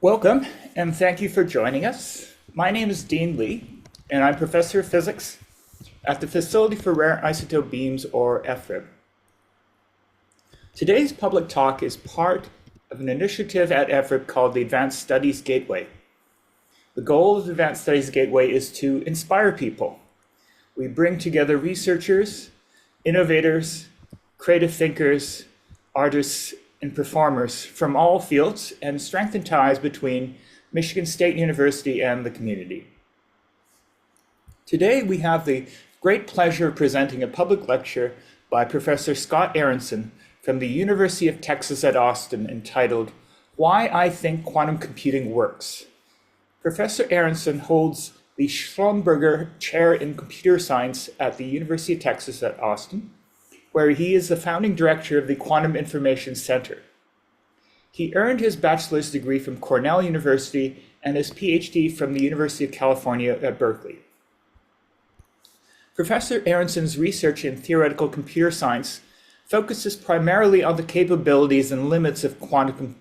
Welcome, and thank you for joining us. My name is Dean Lee, and I'm Professor of Physics at the Facility for Rare Isotope Beams, or FRIB. Today's public talk is part of an initiative at FRIB called the Advanced Studies Gateway. The goal of the Advanced Studies Gateway is to inspire people. We bring together researchers, innovators, creative thinkers, artists, and performers from all fields and strengthen ties between Michigan State University and the community. Today we have the great pleasure of presenting a public lecture by Professor Scott Aaronson from the University of Texas at Austin entitled Why I Think Quantum Computing Works. Professor Aaronson holds the Schlumberger Chair in Computer Science at the University of Texas at Austin, where he is the founding director of the Quantum Information Center. He earned his bachelor's degree from Cornell University and his PhD from the University of California at Berkeley. Professor Aaronson's research in theoretical computer science focuses primarily on the capabilities and limits of quantum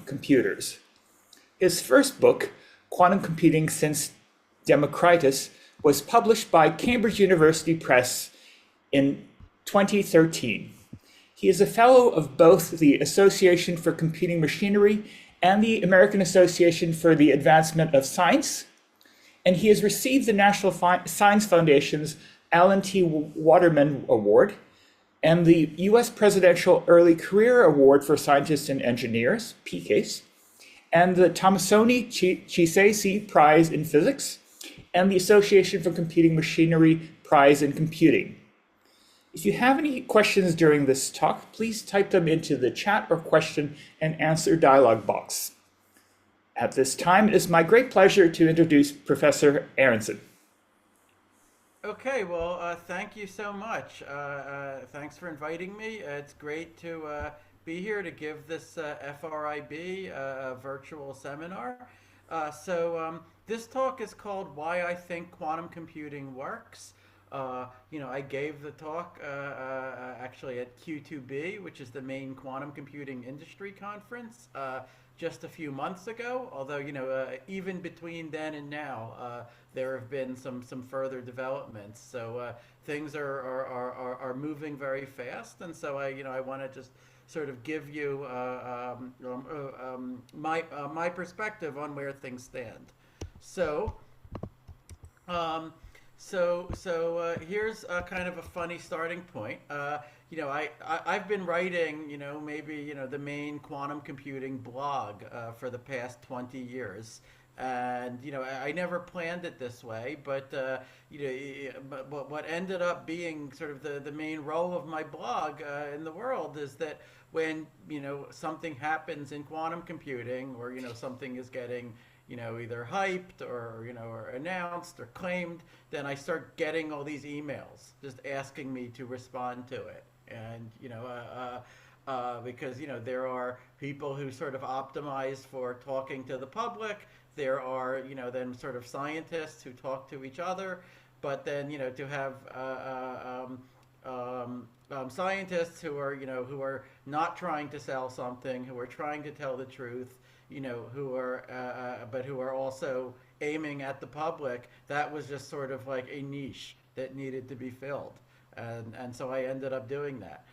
computers. His first book, Quantum Computing Since Democritus, was published by Cambridge University Press in 2013. He is a fellow of both the Association for Computing Machinery and the American Association for the Advancement of Science, and he has received the National Science Foundation's Alan T. Waterman Award and the U.S. Presidential Early Career Award for Scientists and Engineers, PCASE, and the Tomasoni Chisesi Prize in Physics, and the Association for Computing Machinery Prize in Computing. If you have any questions during this talk, please type them into the chat or question and answer dialog box. At this time, it is my great pleasure to introduce Professor Aaronson. Okay, well, thank you so much. Thanks for inviting me. It's great to be here to give this FRIB virtual seminar. This talk is called Why I Think Quantum Computing Works. I gave the talk actually at Q2B, which is the main quantum computing industry conference, just a few months ago. Although, even between then and now, there have been some further developments. So things are moving very fast, and so I want to just sort of give you my perspective on where things stand. So. Here's kind of a funny starting point. I've been writing, maybe, the main quantum computing blog for the past 20 years. And, I never planned it this way, but, what ended up being sort of the main role of my blog in the world is that when, something happens in quantum computing or, something is getting either hyped or announced or claimed, then I start getting all these emails just asking me to respond to it. And, because, there are people who sort of optimize for talking to the public. There are, then sort of scientists who talk to each other. But then, to have scientists who are not trying to sell something, who are trying to tell the truth, who are also aiming at the public. That was just sort of like a niche that needed to be filled, and so I ended up doing that.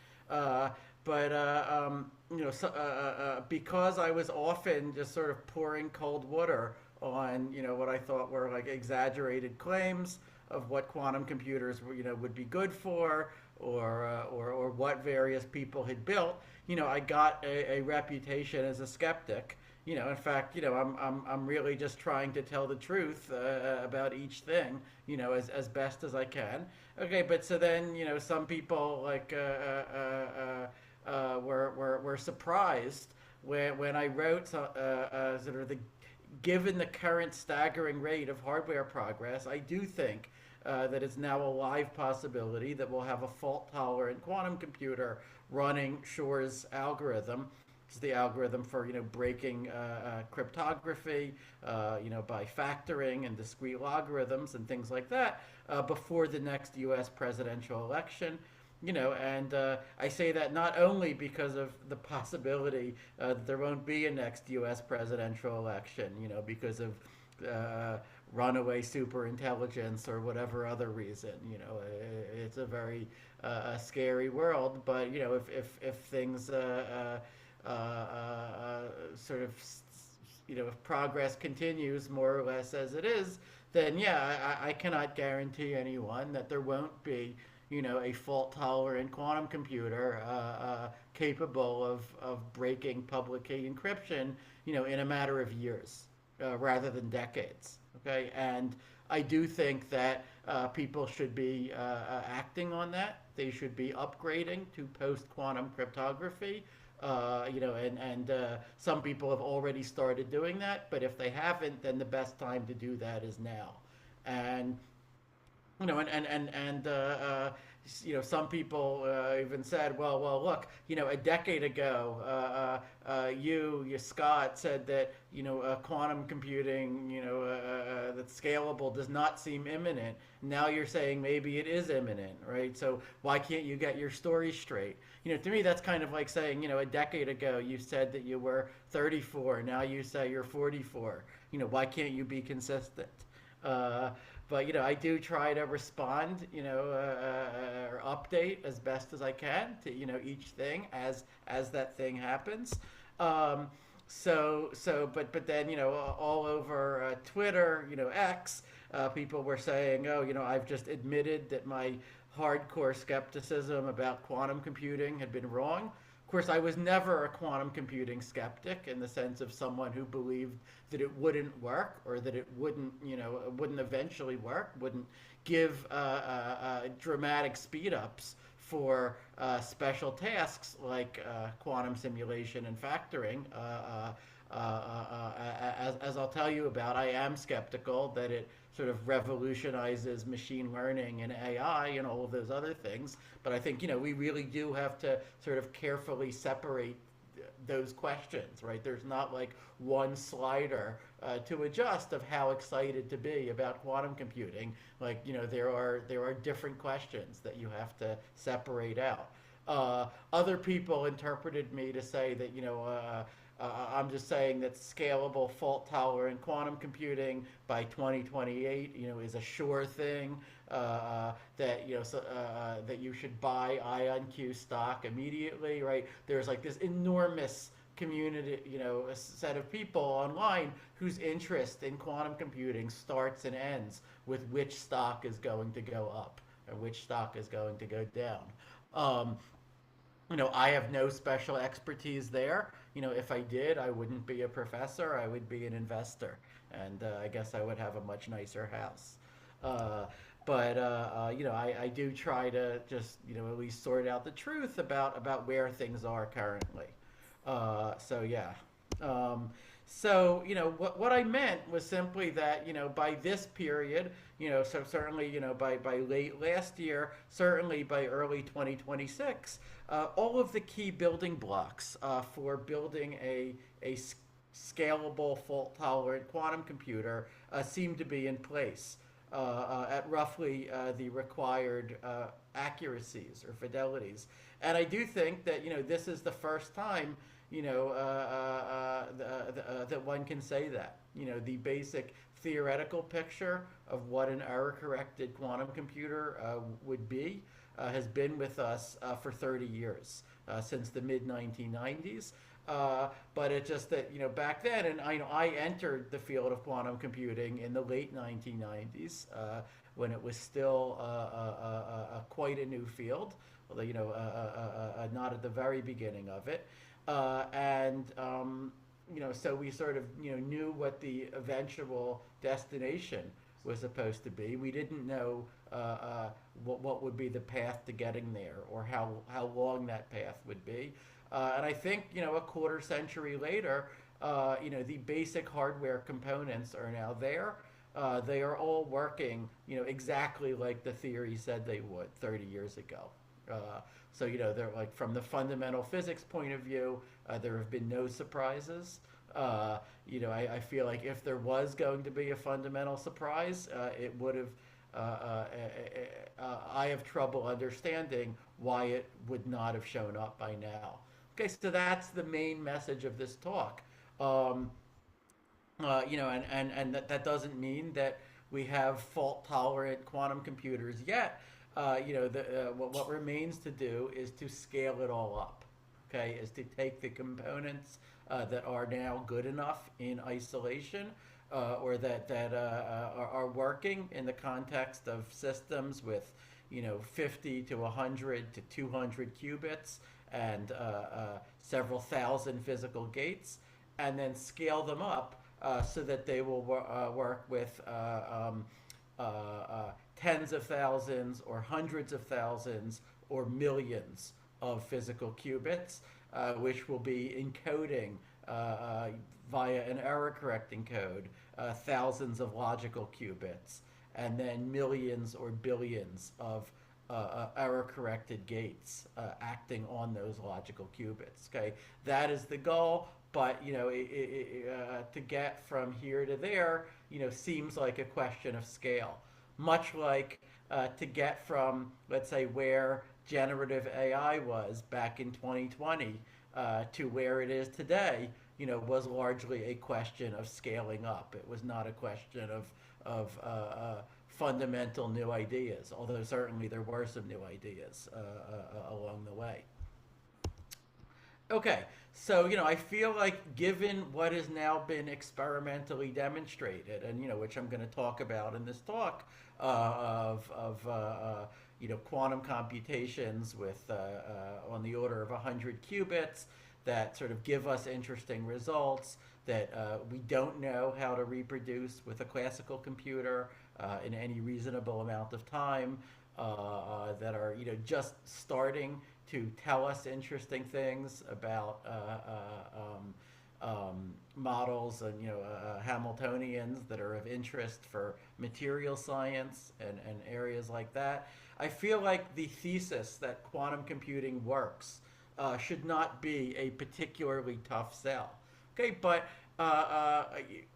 Because I was often just sort of pouring cold water on what I thought were like exaggerated claims of what quantum computers would be good for, or what various people had built. I got a reputation as a skeptic. In fact, I'm really just trying to tell the truth about each thing, as best as I can. Okay, but so then, some people like were surprised when I wrote sort of given the current staggering rate of hardware progress, I do think that it's now a live possibility that we'll have a fault-tolerant quantum computer running Shor's algorithm. It's the algorithm for breaking cryptography, by factoring and discrete logarithms and things like that before the next U.S. presidential election. And I say that not only because of the possibility that there won't be a next U.S. presidential election, because of runaway superintelligence or whatever other reason. It's a very scary world. But if things sort of if progress continues more or less as it is, then yeah, I cannot guarantee anyone that there won't be a fault tolerant quantum computer capable of breaking public key encryption, in a matter of years rather than decades. Okay, and I do think that people should be acting on that. They should be upgrading to post quantum cryptography. And some people have already started doing that, but if they haven't, then the best time to do that is now. And some people even said, well, look, a decade ago, you Scott said that quantum computing, that's scalable does not seem imminent. Now you're saying maybe it is imminent, right? So why can't you get your story straight? To me, that's kind of like saying, a decade ago you said that you were 34, now you say you're 44. Why can't you be consistent? But I do try to respond, or update as best as I can to each thing as that thing happens. But then all over Twitter, X, people were saying, oh, I've just admitted that my hardcore skepticism about quantum computing had been wrong. Of course, I was never a quantum computing skeptic in the sense of someone who believed that it wouldn't work or that it wouldn't eventually work, wouldn't give dramatic speed ups for special tasks like quantum simulation and factoring. As I'll tell you about, I am skeptical that it sort of revolutionizes machine learning and AI and all of those other things. But I think, we really do have to sort of carefully separate those questions, right? There's not like one slider to adjust of how excited to be about quantum computing. Like, there are different questions that you have to separate out. Other people interpreted me to say that, I'm just saying that scalable, fault-tolerant quantum computing by 2028, is a sure thing. That you should buy IonQ stock immediately, right? There's like this enormous community, a set of people online whose interest in quantum computing starts and ends with which stock is going to go up or which stock is going to go down. I have no special expertise there. If I did, I wouldn't be a professor. I would be an investor, and I guess I would have a much nicer house. I do try to just at least sort out the truth about where things are currently. Yeah. What I meant was simply that by this period, so certainly by late last year, certainly by early 2026, all of the key building blocks for building a scalable, fault-tolerant quantum computer seem to be in place at roughly the required accuracies or fidelities. And I do think that this is the first time that one can say that. The basic theoretical picture of what an error-corrected quantum computer would be has been with us for 30 years, since the mid-1990s. But it's just that, back then, and I entered the field of quantum computing in the late 1990s, when it was still quite a new field, although, not at the very beginning of it. So we sort of, knew what the eventual destination was supposed to be. We didn't know what would be the path to getting there or how long that path would be. And I think, a quarter century later, the basic hardware components are now there. They are all working, exactly like the theory said they would 30 years ago. They're like, from the fundamental physics point of view, there have been no surprises. I feel like if there was going to be a fundamental surprise, it would have I have trouble understanding why it would not have shown up by now. Okay, so that's the main message of this talk. Um, and that doesn't mean that we have fault tolerant quantum computers yet. What remains to do is to scale it all up. Okay, is to take the components that are now good enough in isolation, or that are working in the context of systems with 50 to 100 to 200 qubits and several thousand physical gates, and then scale them up so that they will work with tens of thousands or hundreds of thousands or millions of physical qubits, which will be encoding via an error correcting code thousands of logical qubits, and then millions or billions of error corrected gates acting on those logical qubits. Okay, that is the goal. But to get from here to there, seems like a question of scale. Much like to get from, let's say, where generative AI was back in 2020 to where it is today, was largely a question of scaling up. It was not a question of fundamental new ideas, although certainly there were some new ideas along the way. Okay, so I feel like given what has now been experimentally demonstrated, and which I'm going to talk about in this talk, of quantum computations with on the order of 100 qubits that sort of give us interesting results that we don't know how to reproduce with a classical computer in any reasonable amount of time, that are just starting to tell us interesting things about models and Hamiltonians that are of interest for material science and areas like that. I feel like the thesis that quantum computing works should not be a particularly tough sell. Okay, but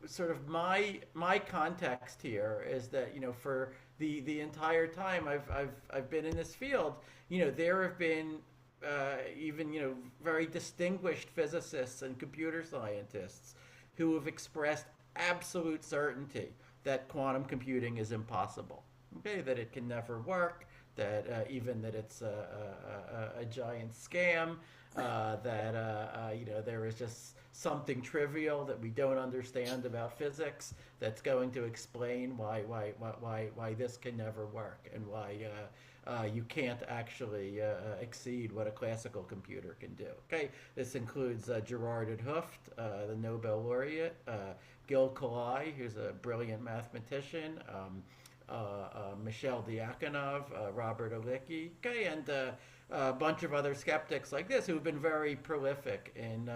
sort of my context here is that for the entire time I've been in this field, there have been even very distinguished physicists and computer scientists who have expressed absolute certainty that quantum computing is impossible. Okay, that it can never work, that even that it's a giant scam, that there is just something trivial that we don't understand about physics that's going to explain why this can never work, and why you can't actually exceed what a classical computer can do. Okay, this includes Gerard 't Hooft, the Nobel laureate, Gil Khalai, who's a brilliant mathematician, Michel Diakonov, Robert Alicki, okay, and a bunch of other skeptics like this who've been very prolific in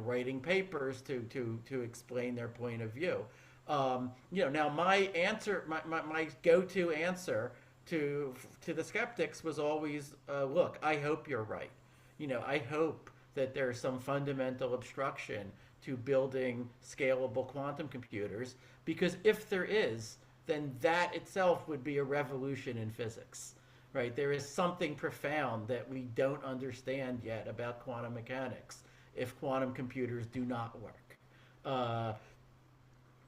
writing papers to explain their point of view. Now my answer, my go-to answer to the skeptics was always, look, I hope you're right. I hope that there's some fundamental obstruction to building scalable quantum computers, because if there is, then that itself would be a revolution in physics, right? There is something profound that we don't understand yet about quantum mechanics if quantum computers do not work.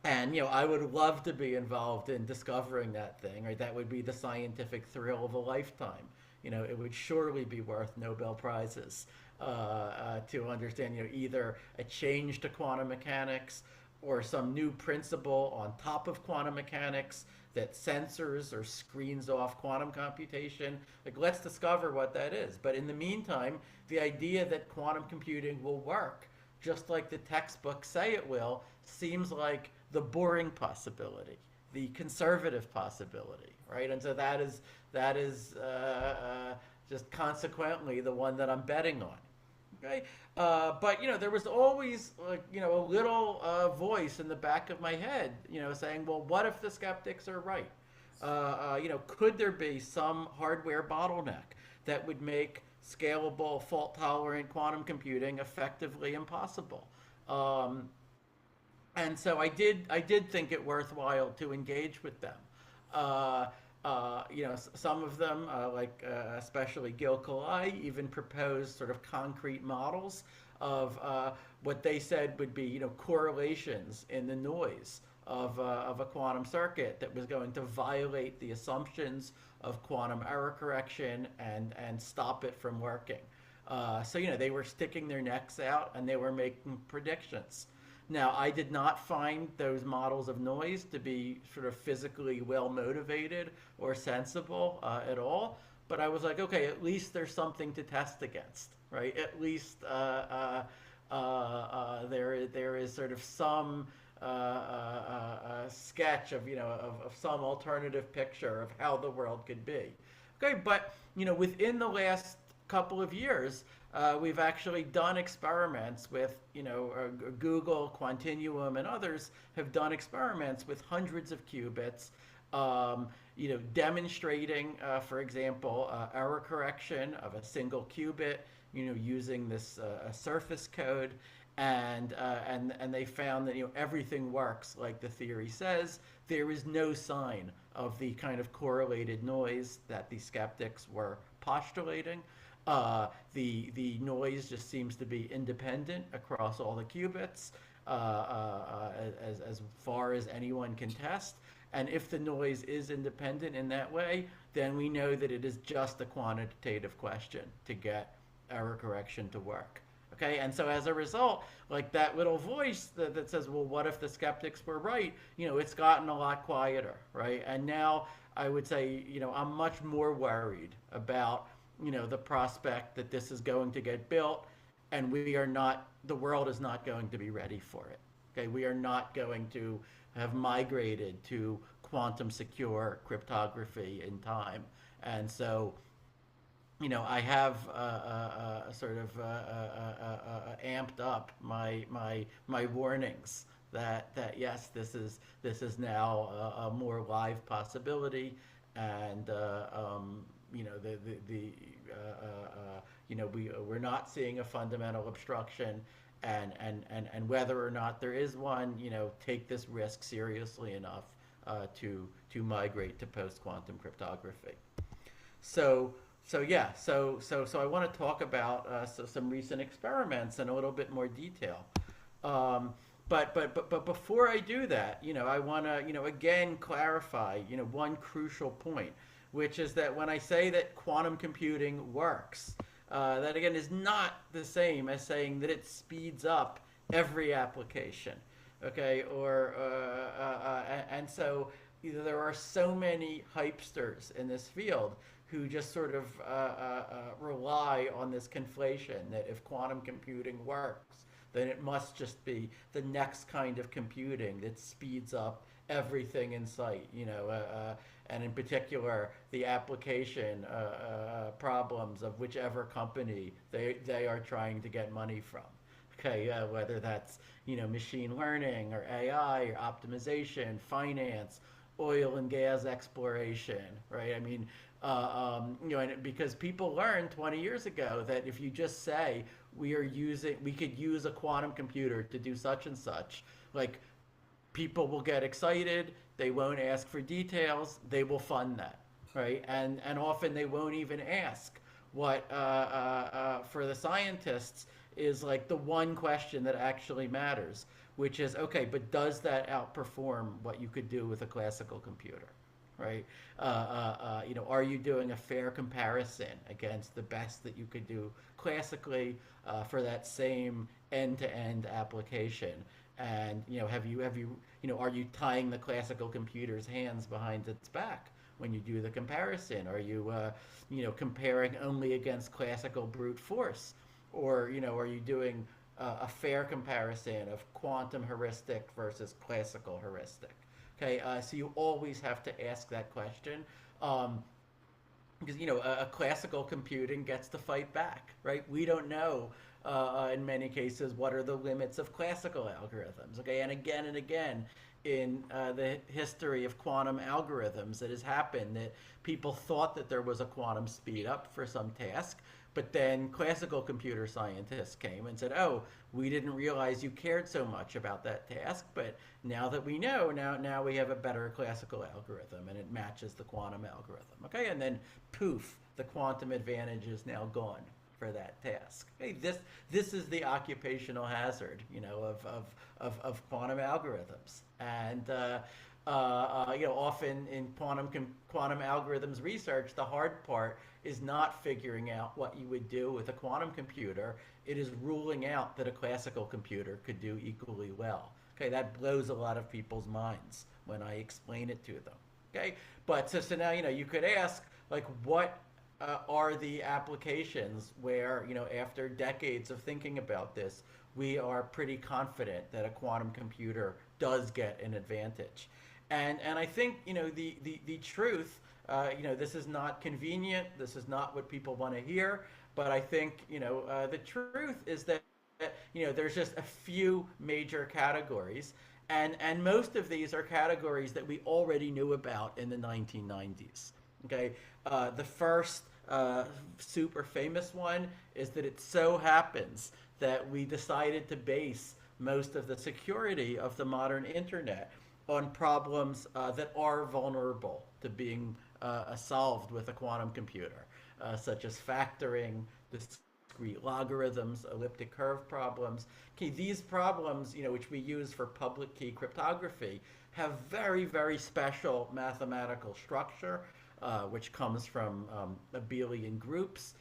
And I would love to be involved in discovering that thing, right? That would be the scientific thrill of a lifetime. It would surely be worth Nobel Prizes to understand, either a change to quantum mechanics or some new principle on top of quantum mechanics that censors or screens off quantum computation. Like, let's discover what that is. But in the meantime, the idea that quantum computing will work just like the textbooks say it will seems like the boring possibility, the conservative possibility, right? And so that is just consequently the one that I'm betting on. Okay, but there was always a little voice in the back of my head, saying, well, what if the skeptics are right? Could there be some hardware bottleneck that would make scalable, fault-tolerant quantum computing effectively impossible? And so I did think it worthwhile to engage with them. Some of them, especially Gil Kalai, even proposed sort of concrete models of what they said would be, correlations in the noise of a quantum circuit that was going to violate the assumptions of quantum error correction and stop it from working. They were sticking their necks out and they were making predictions. Now, I did not find those models of noise to be sort of physically well motivated or sensible at all. But I was like, okay, at least there's something to test against, right? At least there is sort of some sketch of of some alternative picture of how the world could be. Okay, but within the last couple of years, we've actually done experiments with, Google, Quantinuum, and others have done experiments with hundreds of qubits, demonstrating, for example, error correction of a single qubit, using this surface code. And they found that everything works like the theory says. There is no sign of the kind of correlated noise that the skeptics were postulating. The noise just seems to be independent across all the qubits, as far as anyone can test. And if the noise is independent in that way, then we know that it is just a quantitative question to get error correction to work. Okay, and so as a result, like that little voice that says, well, what if the skeptics were right? It's gotten a lot quieter, right? And now I would say, I'm much more worried about, the prospect that this is going to get built and the world is not going to be ready for it. Okay, we are not going to have migrated to quantum secure cryptography in time. And so, I have sort of amped up my warnings that yes, this is now a more live possibility, and we're not seeing a fundamental obstruction, and whether or not there is one, take this risk seriously enough to migrate to post quantum cryptography. So I want to talk about some recent experiments in a little bit more detail. But before I do that, I want to again clarify one crucial point, which is that when I say that quantum computing works, that again is not the same as saying that it speeds up every application. Okay, and so there are so many hypesters in this field who just sort of rely on this conflation that if quantum computing works, then it must just be the next kind of computing that speeds up everything in sight, and in particular the application problems of whichever company they are trying to get money from. Okay, whether that's machine learning or AI or optimization, finance, oil and gas exploration, right? I mean, and because people learned 20 years ago that if you just say we could use a quantum computer to do such and such, like people will get excited, they won't ask for details, they will fund that, right? And often they won't even ask what for the scientists is like the one question that actually matters, which is, okay, but does that outperform what you could do with a classical computer, right? Are you doing a fair comparison against the best that you could do classically for that same end-to-end application? And are you tying the classical computer's hands behind its back when you do the comparison? Are you comparing only against classical brute force? Or, are you doing a fair comparison of quantum heuristic versus classical heuristic? Okay, so you always have to ask that question. Because, a classical computing gets to fight back, right? We don't know, in many cases, what are the limits of classical algorithms, okay? And again, in the history of quantum algorithms, it has happened that people thought that there was a quantum speed up for some task, But then classical computer scientists came and said, "Oh, we didn't realize you cared so much about that task, but now that we know, now we have a better classical algorithm, and it matches the quantum algorithm." Okay, and then poof, the quantum advantage is now gone for that task. Okay, this is the occupational hazard, of quantum algorithms, and often in quantum algorithms research, the hard part is not figuring out what you would do with a quantum computer. It is ruling out that a classical computer could do equally well. Okay, that blows a lot of people's minds when I explain it to them. Okay, but so now you could ask, like, what are the applications where, after decades of thinking about this, we are pretty confident that a quantum computer does get an advantage. And I think, the truth, this is not convenient, this is not what people want to hear, but I think, the truth is that, there's just a few major categories, and most of these are categories that we already knew about in the 1990s. Okay, the first super famous one is that it so happens that we decided to base most of the security of the modern internet on problems that are vulnerable to being solved with a quantum computer, such as factoring, discrete logarithms, elliptic curve problems. Okay, these problems, which we use for public key cryptography, have very, very special mathematical structure, which comes from abelian groups,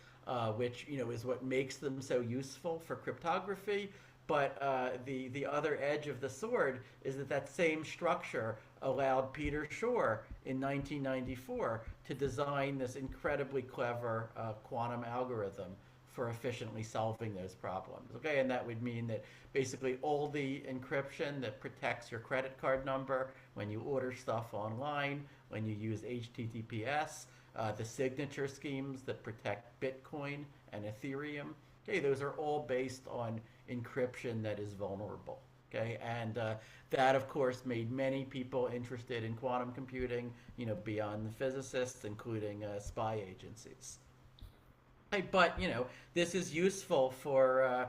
which is what makes them so useful for cryptography. But the other edge of the sword is that same structure allowed Peter Shor in 1994 to design this incredibly clever quantum algorithm for efficiently solving those problems. Okay, and that would mean that basically all the encryption that protects your credit card number when you order stuff online, when you use HTTPS, the signature schemes that protect Bitcoin and Ethereum. Okay, those are all based on encryption that is vulnerable. Okay, and that of course made many people interested in quantum computing, beyond the physicists, including spy agencies. But this is useful for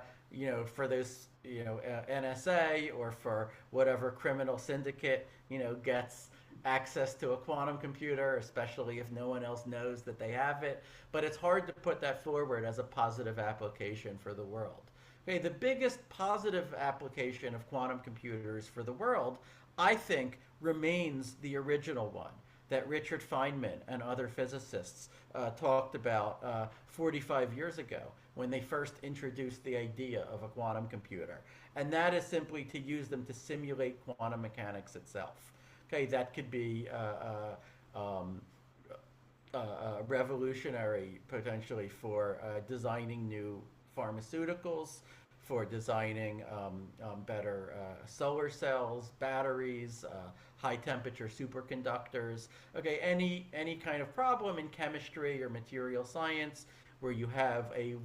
for those NSA, or for whatever criminal syndicate gets access to a quantum computer, especially if no one else knows that they have it. But it's hard to put that forward as a positive application for the world. Okay, the biggest positive application of quantum computers for the world, I think, remains the original one that Richard Feynman and other physicists talked about 45 years ago when they first introduced the idea of a quantum computer. And that is simply to use them to simulate quantum mechanics itself. Okay, that could be revolutionary potentially for designing new pharmaceuticals, for designing better solar cells, batteries, high temperature superconductors. Okay, any kind of problem in chemistry or material science where you have a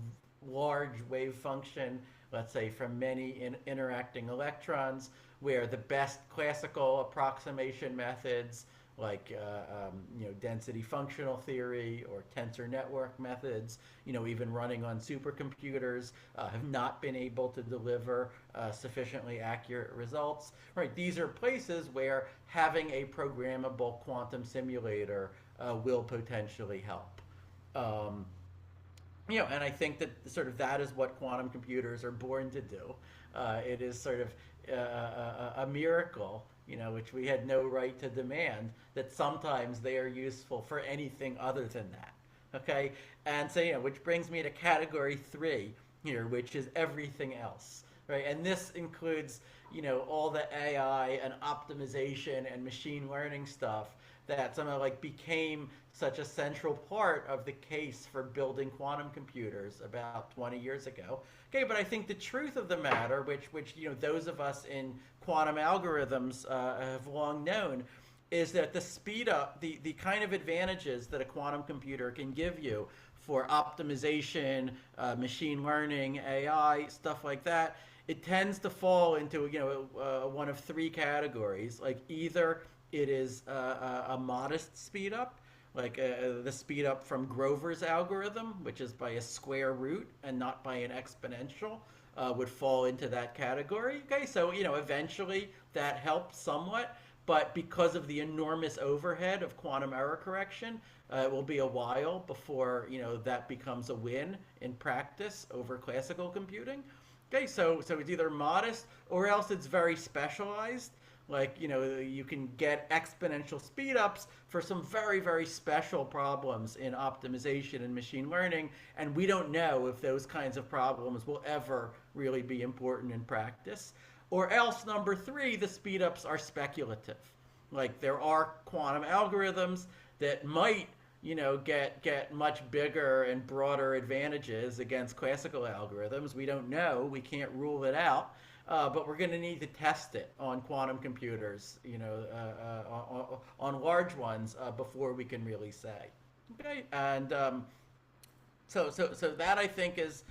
large wave function, let's say from many interacting electrons, where the best classical approximation methods like density functional theory or tensor network methods, even running on supercomputers, have not been able to deliver sufficiently accurate results. Right, these are places where having a programmable quantum simulator will potentially help. And I think that sort of that is what quantum computers are born to do. It is sort of a miracle, which we had no right to demand, that sometimes they are useful for anything other than that. Okay, and so which brings me to category 3 here, which is everything else. Right, and this includes all the AI and optimization and machine learning stuff that somehow became such a central part of the case for building quantum computers about 20 years ago. Okay, but I think the truth of the matter, which those of us in quantum algorithms have long known, is that the speed up, the kind of advantages that a quantum computer can give you for optimization, machine learning, AI, stuff like that, it tends to fall into one of 3 categories. Like, either it is a modest speed up, like the speed up from Grover's algorithm, which is by a square root and not by an exponential, would fall into that category. Okay, so eventually that helps somewhat, but because of the enormous overhead of quantum error correction, it will be a while before that becomes a win in practice over classical computing. Okay, so it's either modest or else it's very specialized. Like, you can get exponential speedups for some very, very special problems in optimization and machine learning, and we don't know if those kinds of problems will ever really be important in practice. Or else, number three, the speedups are speculative. Like, there are quantum algorithms that might get much bigger and broader advantages against classical algorithms. We don't know. We can't rule it out. But we're going to need to test it on quantum computers, on large ones before we can really say. Okay, and so that I think is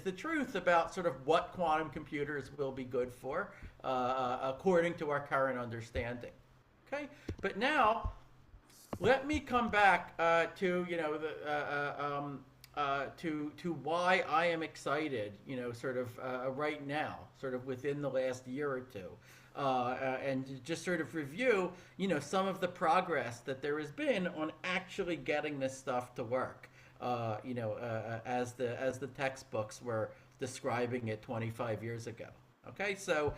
the truth about sort of what quantum computers will be good for, according to our current understanding. Okay, but now let me come back to to why I am excited, sort of right now, sort of within the last year or two, and just sort of review, some of the progress that there has been on actually getting this stuff to work, as the textbooks were describing it 25 years ago. Okay, so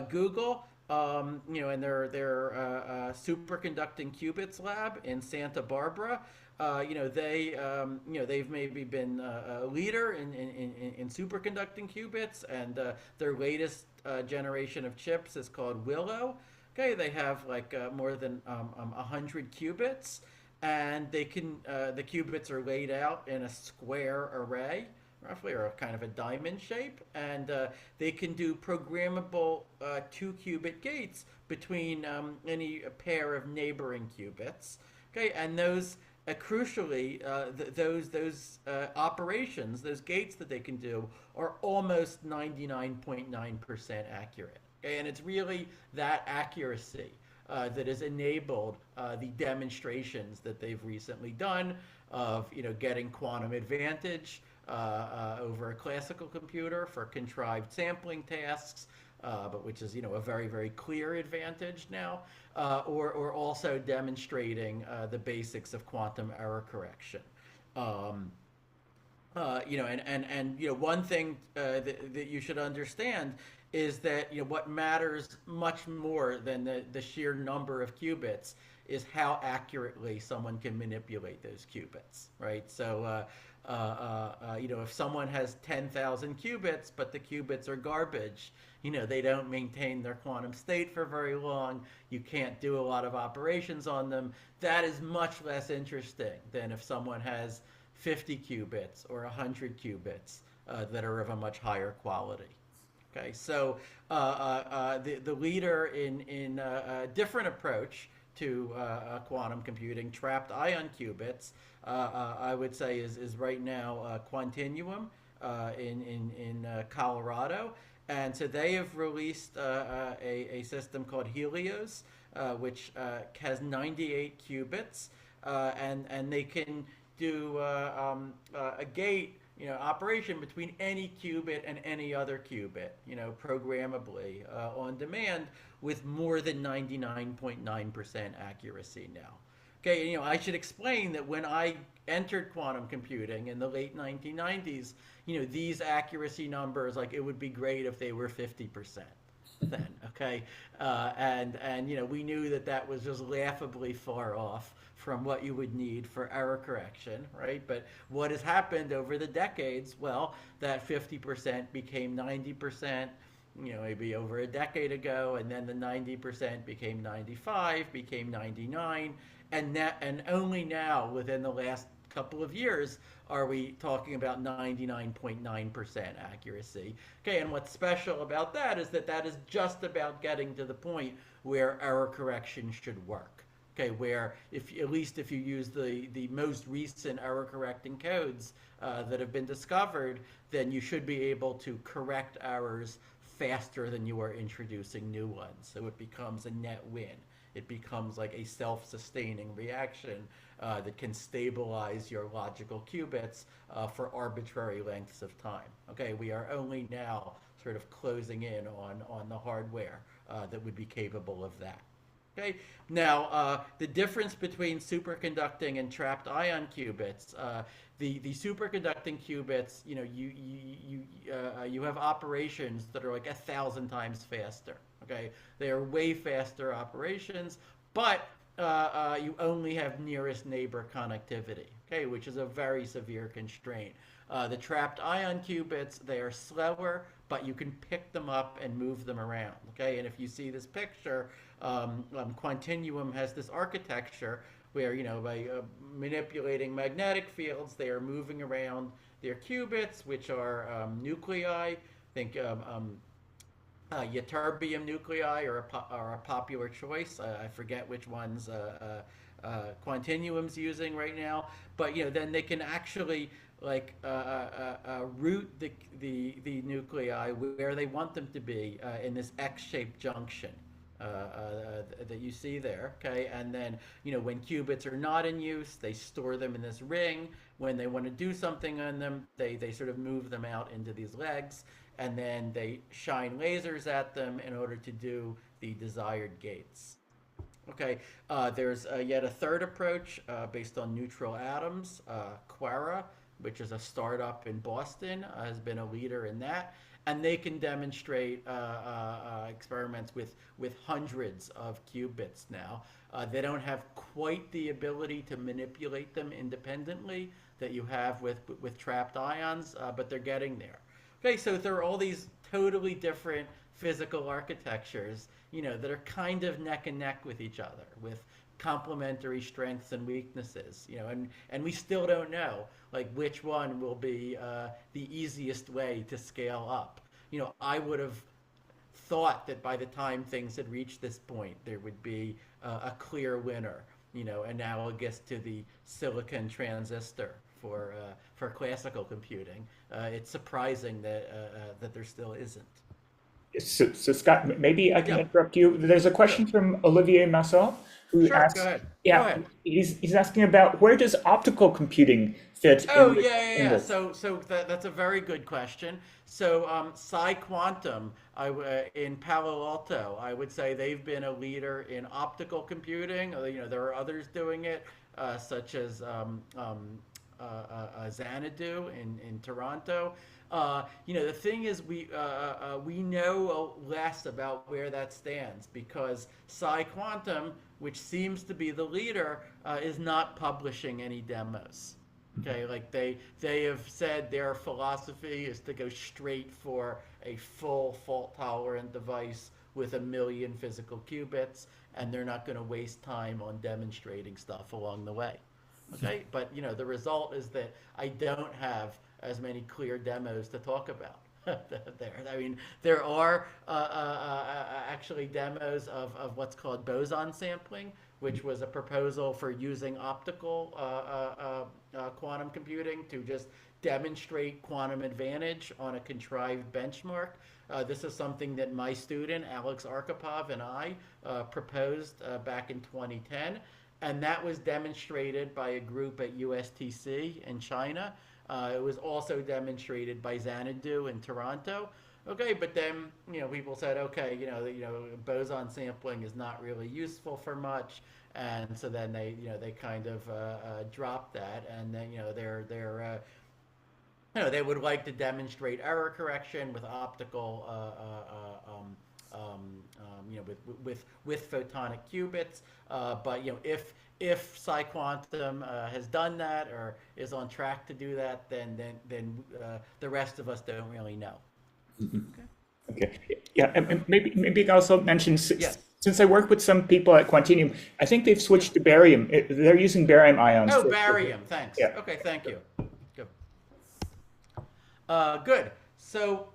Google, and their superconducting qubits lab in Santa Barbara, they've maybe been a leader in superconducting qubits, and their latest generation of chips is called Willow. Okay, they have like more than 100 qubits, and they can the qubits are laid out in a square array, roughly, or kind of a diamond shape, and they can do programmable 2-qubit gates between any pair of neighboring qubits. Okay, and those crucially, those operations, those gates that they can do, are almost 99.9% accurate. Okay, and it's really that accuracy that has enabled the demonstrations that they've recently done of getting quantum advantage over a classical computer for contrived sampling tasks, but which is a very, very clear advantage now, or also demonstrating the basics of quantum error correction. One thing that you should understand is that what matters much more than the sheer number of qubits is how accurately someone can manipulate those qubits, right? So, if someone has 10,000 qubits, but the qubits are garbage, they don't maintain their quantum state for very long, you can't do a lot of operations on them, that is much less interesting than if someone has 50 qubits or 100 qubits that are of a much higher quality. Okay, so the leader in a different approach to quantum computing, trapped ion qubits, I would say is right now Quantinuum in Colorado. And so they have released a system called Helios, which has 98 qubits, and they can do a gate operation between any qubit and any other qubit, programmably on demand with more than 99.9% accuracy now. Okay, I should explain that when I entered quantum computing in the late 1990s, these accuracy numbers, like, it would be great if they were 50% then, okay? And we knew that was just laughably far off from what you would need for error correction, right? But what has happened over the decades, well, that 50% became 90%, maybe over a decade ago, and then the 90% became 95, became 99, and only now, within the last couple of years, are we talking about 99.9% accuracy. Okay, and what's special about that is just about getting to the point where error correction should work. Okay, where at least if you use the most recent error correcting codes that have been discovered, then you should be able to correct errors faster than you are introducing new ones. So it becomes a net win it becomes like a self-sustaining reaction that can stabilize your logical qubits for arbitrary lengths of time. Okay, we are only now sort of closing in on the hardware that would be capable of that. Okay. Now, the difference between superconducting and trapped ion qubits, the superconducting qubits, you have operations that are like 1,000 times faster. Okay, they are way faster operations, but you only have nearest neighbor connectivity. Okay, which is a very severe constraint. The trapped ion qubits, they are slower, but you can pick them up and move them around. Okay, and if you see this picture, Quantinuum has this architecture where, by manipulating magnetic fields, they are moving around their qubits, which are nuclei. Think ytterbium nuclei are a popular choice. I forget which ones Quantinuum's using right now, but then they can actually route the nuclei where they want them to be in this X-shaped junction that you see there. Okay, and then when qubits are not in use, they store them in this ring. When they want to do something on them, they sort of move them out into these legs, and then they shine lasers at them in order to do the desired gates. Okay, there's yet a third approach based on neutral atoms. Quara, which is a startup in Boston, has been a leader in that. And they can demonstrate experiments with hundreds of qubits now. They don't have quite the ability to manipulate them independently that you have with trapped ions, but they're getting there. Okay, so there are all these totally different physical architectures, that are kind of neck and neck with each other, with complementary strengths and weaknesses, and we still don't know which one will be the easiest way to scale up. I would have thought that by the time things had reached this point, there would be a clear winner, analogous to the silicon transistor for classical computing. It's surprising that there still isn't. So Scott, maybe I can interrupt you. There's a question Sure. from Olivier Massot who asks, Go ahead. yeah, Go ahead. he's asking about where does optical computing fit Oh, in this, in yeah. this? So that's a very good question. So Psi Quantum in Palo Alto, I would say they've been a leader in optical computing. There are others doing it, such as Xanadu in Toronto. The thing is, we know less about where that stands because Psi Quantum, which seems to be the leader, is not publishing any demos. Okay, they have said their philosophy is to go straight for a full fault-tolerant device with 1 million physical qubits, and they're not going to waste time on demonstrating stuff along the way. Okay, but the result is that I don't have as many clear demos to talk about there. I mean, there are actually demos of what's called boson sampling, which was a proposal for using optical quantum computing to just demonstrate quantum advantage on a contrived benchmark. This is something that my student, Alex Arkhipov, and I proposed back in 2010. And that was demonstrated by a group at USTC in China. It was also demonstrated by Xanadu in Toronto. Okay, but then people said, okay, boson sampling is not really useful for much, and so then they kind of dropped that, and then they would like to demonstrate error correction with optical with photonic qubits, but if Psi Quantum has done that or is on track to do that, then the rest of us don't really know. Okay. Yeah, and maybe I also mention Yes. since I work with some people at Quantinuum, I think they've switched to barium. They're using barium ions. Oh, barium. Thanks. Yeah. Okay, thank you. Good. Good. So,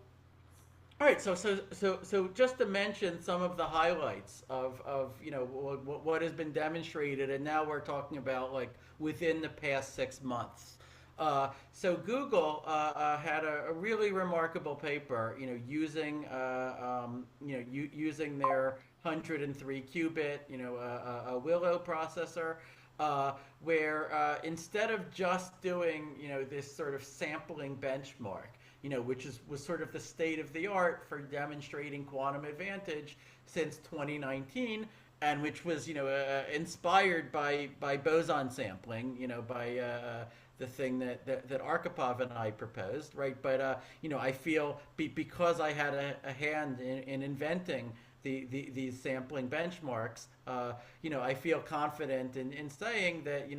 all right. So just to mention some of the highlights of what has been demonstrated, and now we're talking about within the past 6 months. So Google had a really remarkable paper, using using their 103 qubit, a Willow processor, where instead of just doing, this sort of sampling benchmark, which was sort of the state of the art for demonstrating quantum advantage since 2019, and which was, inspired by boson sampling, by the thing that Arkhipov and I proposed, right? But I feel because I had a hand in inventing these sampling benchmarks, I feel confident in saying that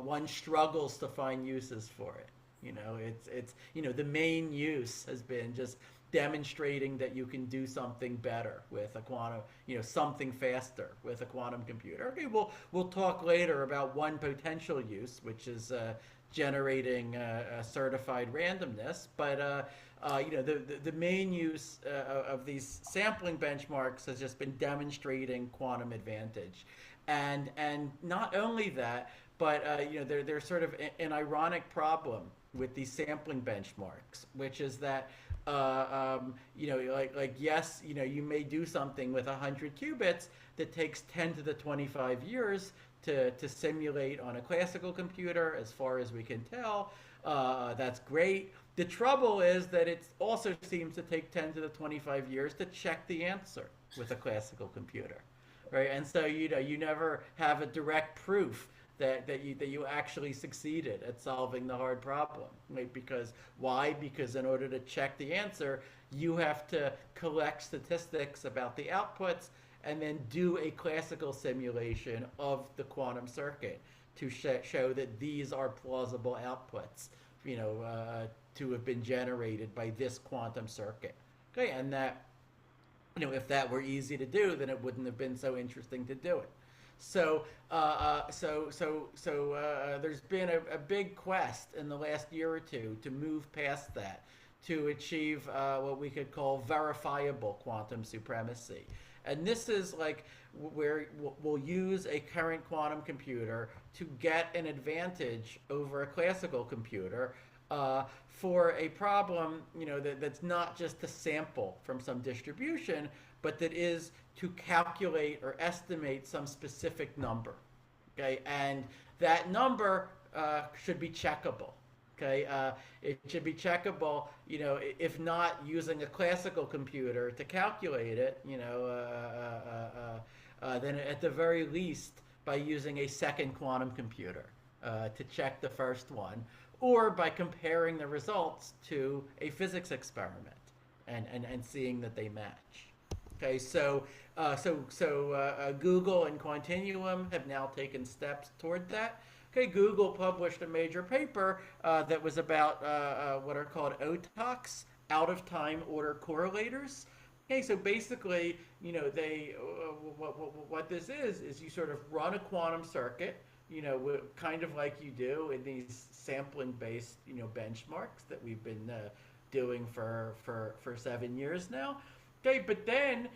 one struggles to find uses for it. It's the main use has been just demonstrating that you can do something better with a quantum, something faster with a quantum computer. Okay, we'll talk later about one potential use, which is generating certified randomness. But the main use of these sampling benchmarks has just been demonstrating quantum advantage, and not only that, but there's sort of an ironic problem with these sampling benchmarks, which is that yes, you may do something with 100 qubits that takes 10 to the 25 years to simulate on a classical computer, as far as we can tell. That's great. The trouble is that it also seems to take 10 to the 25 years to check the answer with a classical computer, right? And so you never have a direct proof that you actually succeeded at solving the hard problem, right? Because why? Because in order to check the answer, you have to collect statistics about the outputs and then do a classical simulation of the quantum circuit to show that these are plausible outputs, to have been generated by this quantum circuit. Okay, and that, if that were easy to do, then it wouldn't have been so interesting to do it. So there's been a big quest in the last year or two to move past that, to achieve what we could call verifiable quantum supremacy. And this is like where we'll use a current quantum computer to get an advantage over a classical computer for a problem, that's not just to sample from some distribution, but that is to calculate or estimate some specific number. Okay, and that number should be checkable. Okay, it should be checkable. If not using a classical computer to calculate it, then at the very least by using a second quantum computer to check the first one, or by comparing the results to a physics experiment and seeing that they match. Okay, so Google and Quantinuum have now taken steps toward that. Okay, Google published a major paper that was about what are called OTOCs, out-of-time order correlators. Okay, so basically, what this is you sort of run a quantum circuit, kind of like you do in these sampling-based, benchmarks that we've been doing for 7 years now. Okay, but then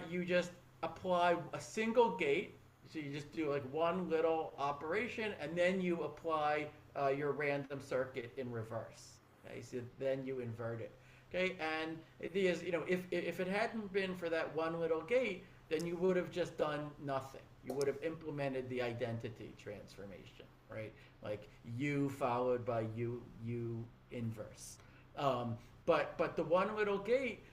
you just apply a single gate. So you just do like one little operation, and then you apply your random circuit in reverse. Okay, so then you invert it. Okay, and the idea is, if it hadn't been for that one little gate, then you would have just done nothing. You would have implemented the identity transformation, right? Like U followed by U inverse. But the one little gate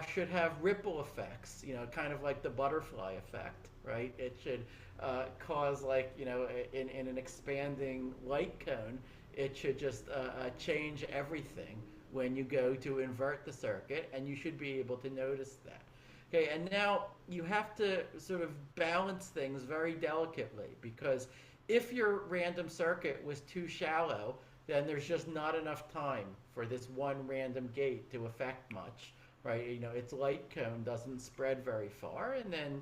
should have ripple effects, kind of like the butterfly effect, right? It should cause, like, in an expanding light cone, it should just change everything when you go to invert the circuit, and you should be able to notice that. Okay, and now you have to sort of balance things very delicately, because if your random circuit was too shallow, then there's just not enough time for this one random gate to affect much. Right, its light cone doesn't spread very far, and then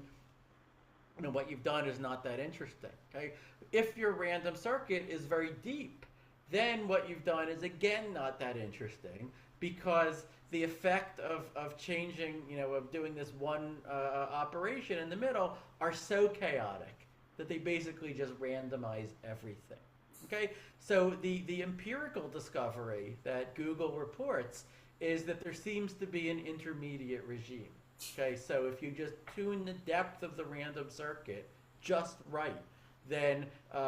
what you've done is not that interesting. Okay, if your random circuit is very deep, then what you've done is again not that interesting, because the effect of changing, of doing this one operation in the middle are so chaotic that they basically just randomize everything. Okay, so the empirical discovery that Google reports is that there seems to be an intermediate regime. Okay, so if you just tune the depth of the random circuit just right, then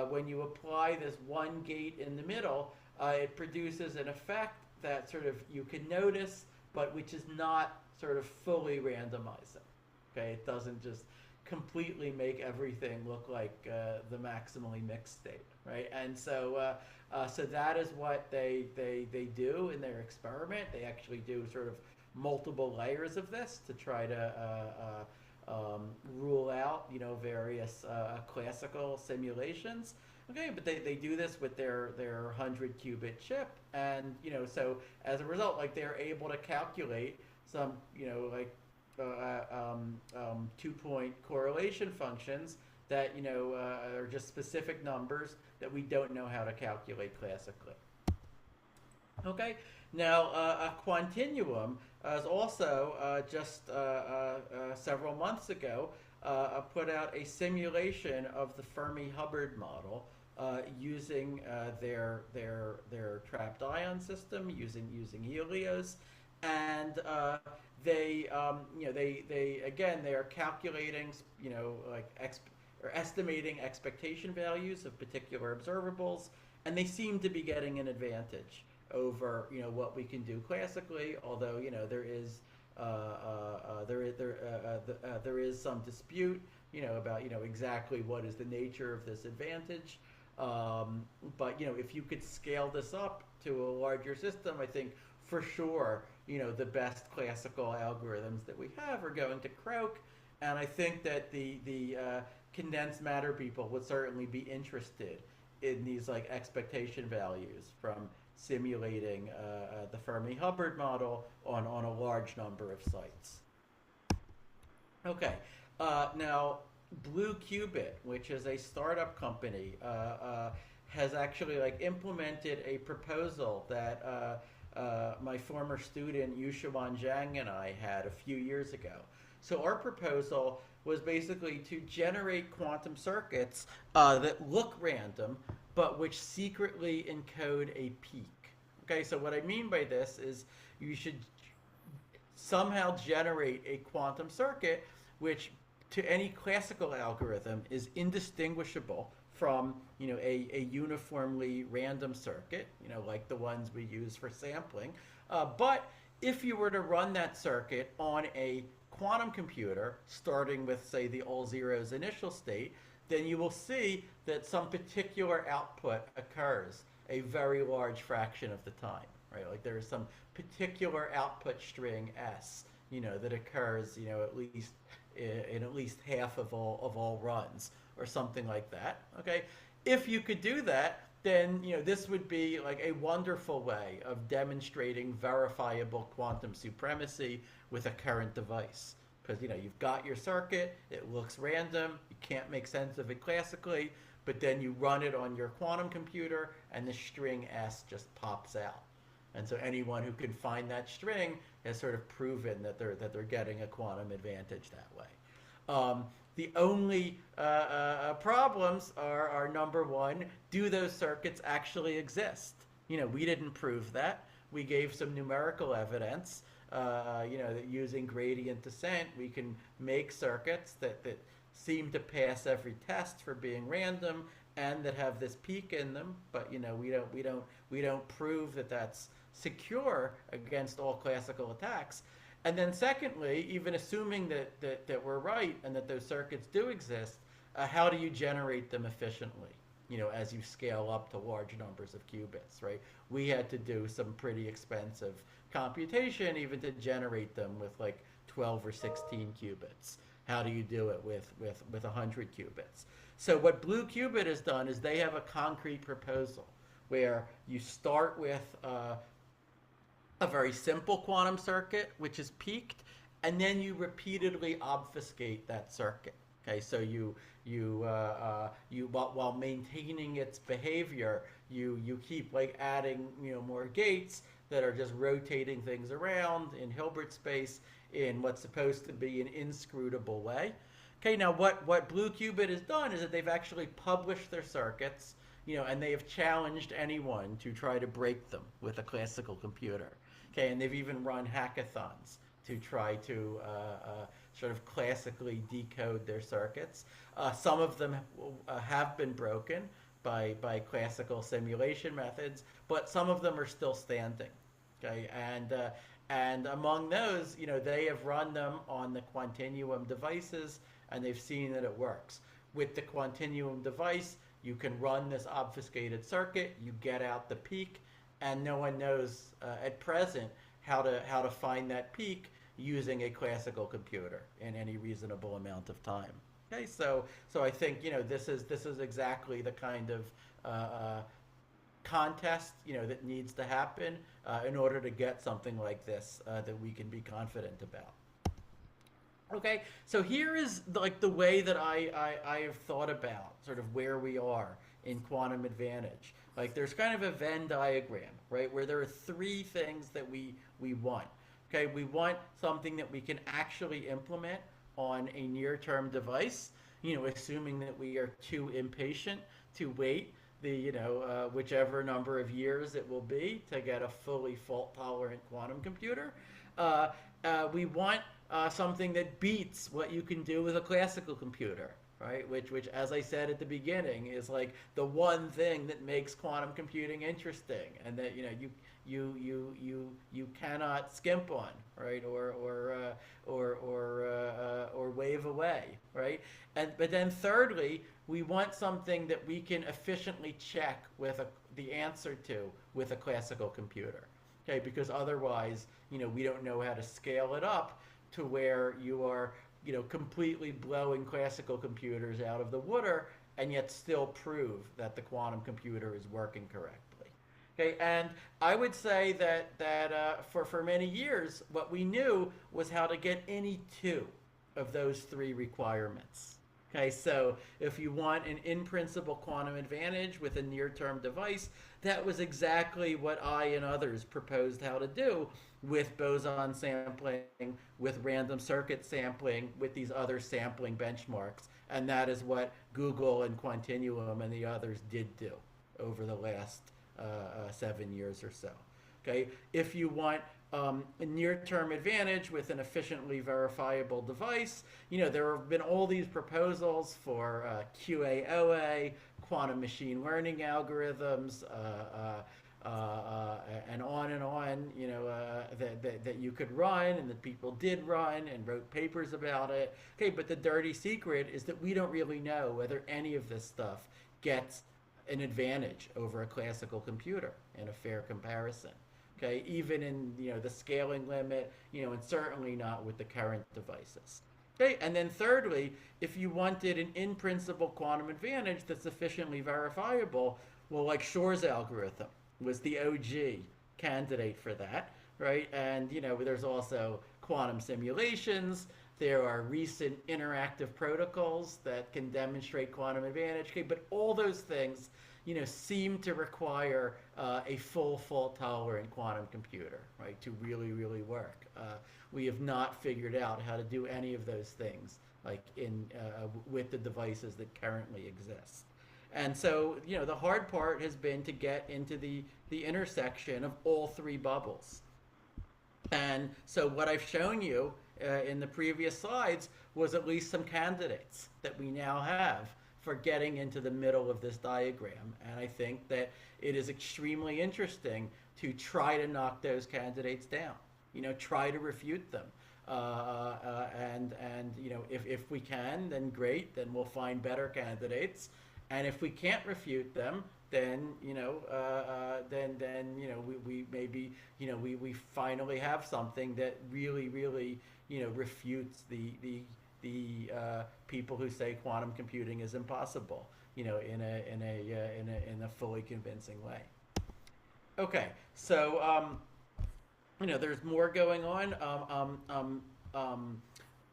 when you apply this one gate in the middle, it produces an effect that sort of you can notice, but which is not sort of fully randomizing. Okay, it doesn't just completely make everything look like the maximally mixed state, right? And so so that is what they do in their experiment. They actually do sort of multiple layers of this to try to rule out, you know, various classical simulations. Okay, but they do this with their 100-qubit chip, and you know, so as a result, like they're able to calculate some, you know, like 2-point correlation functions that, you know, are just specific numbers that we don't know how to calculate classically. Okay, now a quantinuum is also just several months ago put out a simulation of the Fermi-Hubbard model using their trapped ion system, using Helios, and they you know they again they are calculating, you know, like or estimating expectation values of particular observables, and they seem to be getting an advantage over, you know, what we can do classically, although, you know, there is some dispute, you know, about, you know, exactly what is the nature of this advantage. But, you know, if you could scale this up to a larger system, I think for sure, you know, the best classical algorithms that we have are going to croak, and I think that the condensed matter people would certainly be interested in these like expectation values from simulating the Fermi-Hubbard model on a large number of sites. Okay, now Blue Qubit, which is a startup company, has actually like implemented a proposal that my former student Yushuan Zhang and I had a few years ago. So our proposal was basically to generate quantum circuits that look random, but which secretly encode a peak. Okay, so what I mean by this is you should somehow generate a quantum circuit which to any classical algorithm is indistinguishable from, you know, a uniformly random circuit, you know, like the ones we use for sampling. But if you were to run that circuit on a quantum computer, starting with, say, the all zeros initial state, then you will see that some particular output occurs a very large fraction of the time, right? Like there is some particular output string S, you know, that occurs, you know, at least in at least half of all runs, or something like that. Okay, if you could do that, then, you know, this would be like a wonderful way of demonstrating verifiable quantum supremacy with a current device. Because, you know, you've got your circuit, it looks random, you can't make sense of it classically, but then you run it on your quantum computer and the string S just pops out. And so anyone who can find that string has sort of proven that they're getting a quantum advantage that way. The only problems are number one, do those circuits actually exist? You know, we didn't prove that. We gave some numerical evidence. You know, that using gradient descent, we can make circuits that seem to pass every test for being random and that have this peak in them. But, you know, we don't prove that that's secure against all classical attacks. And then secondly, even assuming that we're right and that those circuits do exist, how do you generate them efficiently? You know, as you scale up to large numbers of qubits, right? We had to do some pretty expensive computation even to generate them with like 12 or 16 qubits. How do you do it with 100 qubits? So what Blue Qubit has done is they have a concrete proposal where you start with a very simple quantum circuit, which is peaked, and then you repeatedly obfuscate that circuit. Okay, so you while maintaining its behavior, you keep like adding, you know, more gates that are just rotating things around in Hilbert space in what's supposed to be an inscrutable way. Okay, now what Blue Qubit has done is that they've actually published their circuits and they have challenged anyone to try to break them with a classical computer. Okay, and they've even run hackathons to try to sort of classically decode their circuits. Some of them have been broken by classical simulation methods, but some of them are still standing. Okay, and among those, they have run them on the Quantinuum devices, and they've seen that it works. With the Quantinuum device, you can run this obfuscated circuit, you get out the peak, and no one knows at present how to find that peak using a classical computer in any reasonable amount of time. Okay, so I think this is exactly the kind of contest that needs to happen in order to get something like this that we can be confident about. Okay, so here is like the way that I have thought about sort of where we are in quantum advantage. Like there's kind of a Venn diagram, right, where there are three things that we want. Okay, we want something that we can actually implement on a near-term device, assuming that we are too impatient to wait the whichever number of years it will be to get a fully fault-tolerant quantum computer. We want something that beats what you can do with a classical computer, right? Which, as I said at the beginning, is like the one thing that makes quantum computing interesting, and that you cannot skimp on, right? Or wave away, right? But then thirdly, we want something that we can efficiently check with the answer to with a classical computer. Okay, because otherwise, we don't know how to scale it up to where you are, completely blowing classical computers out of the water and yet still prove that the quantum computer is working correctly. Okay, and I would say that for many years, what we knew was how to get any two of those three requirements. Okay, so if you want an in-principle quantum advantage with a near-term device, that was exactly what I and others proposed how to do with boson sampling, with random circuit sampling, with these other sampling benchmarks. And that is what Google and Quantinuum and the others did do over the last 7 years or so. Okay, if you want a near-term advantage with an efficiently verifiable device, there have been all these proposals for QAOA, quantum machine learning algorithms, and on, that you could run and that people did run and wrote papers about it. Okay, but the dirty secret is that we don't really know whether any of this stuff gets an advantage over a classical computer in a fair comparison. Okay, even in the scaling limit, and certainly not with the current devices. Okay, and then thirdly, if you wanted an in-principle quantum advantage that's sufficiently verifiable, well, like Shor's algorithm was the OG candidate for that, right? And there's also quantum simulations. There are recent interactive protocols that can demonstrate quantum advantage. Okay, but all those things seem to require a full fault-tolerant quantum computer, right, to really, really work. We have not figured out how to do any of those things, like with the devices that currently exist. And so, the hard part has been to get into the intersection of all three bubbles. And so what I've shown you in the previous slides was at least some candidates that we now have for getting into the middle of this diagram. And I think that it is extremely interesting to try to knock those candidates down, try to refute them. And if we can, then great, then we'll find better candidates. And if we can't refute them, then we maybe we finally have something that really refutes the people who say quantum computing is impossible, in a fully convincing way. Okay, so there's more going on.